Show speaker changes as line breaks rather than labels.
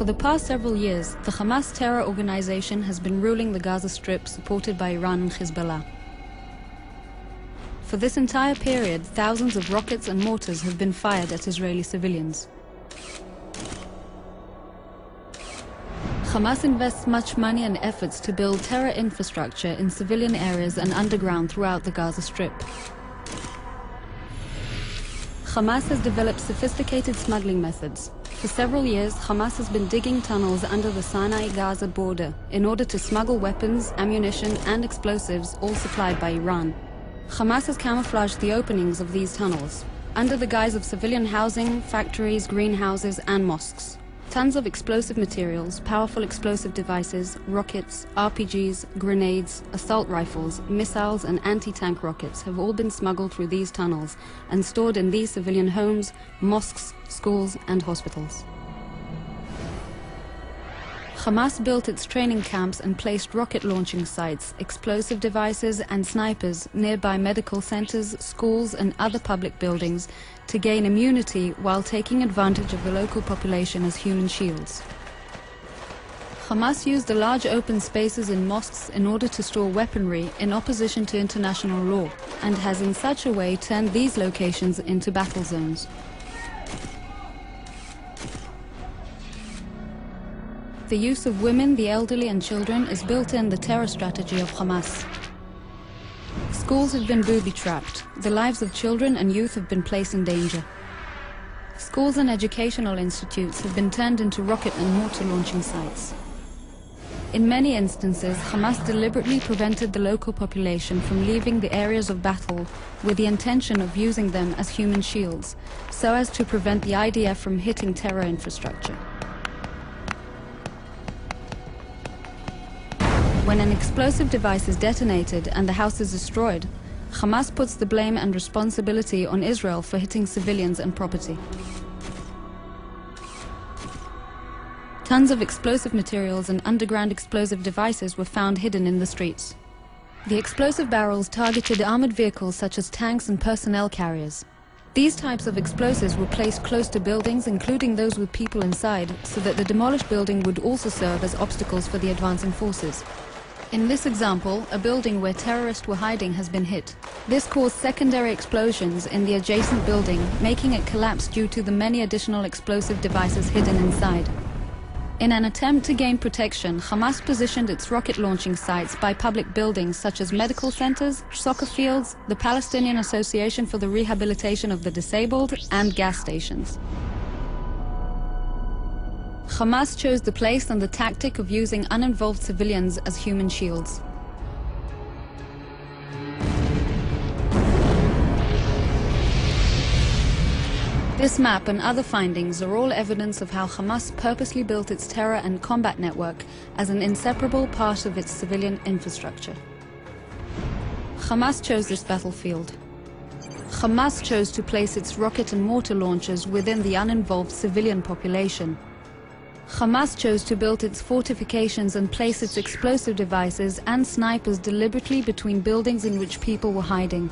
For the past several years, the Hamas terror organization has been ruling the Gaza Strip, supported by Iran and Hezbollah. For this entire period, thousands of rockets and mortars have been fired at Israeli civilians. Hamas invests much money and efforts to build terror infrastructure in civilian areas and underground throughout the Gaza Strip. Hamas has developed sophisticated smuggling methods. For several years, Hamas has been digging tunnels under the Sinai-Gaza border in order to smuggle weapons, ammunition and explosives, all supplied by Iran. Hamas has camouflaged the openings of these tunnels under the guise of civilian housing, factories, greenhouses and mosques. Tons of explosive materials, powerful explosive devices, rockets, RPGs, grenades, assault rifles, missiles and anti-tank rockets have all been smuggled through these tunnels and stored in these civilian homes, mosques, schools and hospitals. Hamas built its training camps and placed rocket launching sites, explosive devices and snipers nearby medical centers, schools and other public buildings to gain immunity while taking advantage of the local population as human shields. Hamas used the large open spaces in mosques in order to store weaponry in opposition to international law, and has in such a way turned these locations into battle zones. The use of women, the elderly and children is built in the terror strategy of Hamas. Schools have been booby-trapped. The lives of children and youth have been placed in danger. Schools and educational institutes have been turned into rocket and mortar launching sites. In many instances, Hamas deliberately prevented the local population from leaving the areas of battle with the intention of using them as human shields, so as to prevent the IDF from hitting terror infrastructure. When an explosive device is detonated and the house is destroyed, Hamas puts the blame and responsibility on Israel for hitting civilians and property. Tons of explosive materials and underground explosive devices were found hidden in the streets. The explosive barrels targeted armored vehicles such as tanks and personnel carriers. These types of explosives were placed close to buildings, including those with people inside, so that the demolished building would also serve as obstacles for the advancing forces. In this example, a building where terrorists were hiding has been hit. This caused secondary explosions in the adjacent building, making it collapse due to the many additional explosive devices hidden inside. In an attempt to gain protection, Hamas positioned its rocket launching sites by public buildings such as medical centers, soccer fields, the Palestinian Association for the Rehabilitation of the Disabled, and gas stations. Hamas chose the place and the tactic of using uninvolved civilians as human shields. This map and other findings are all evidence of how Hamas purposely built its terror and combat network as an inseparable part of its civilian infrastructure. Hamas chose this battlefield. Hamas chose to place its rocket and mortar launchers within the uninvolved civilian population. Hamas chose to build its fortifications and place its explosive devices and snipers deliberately between buildings in which people were hiding.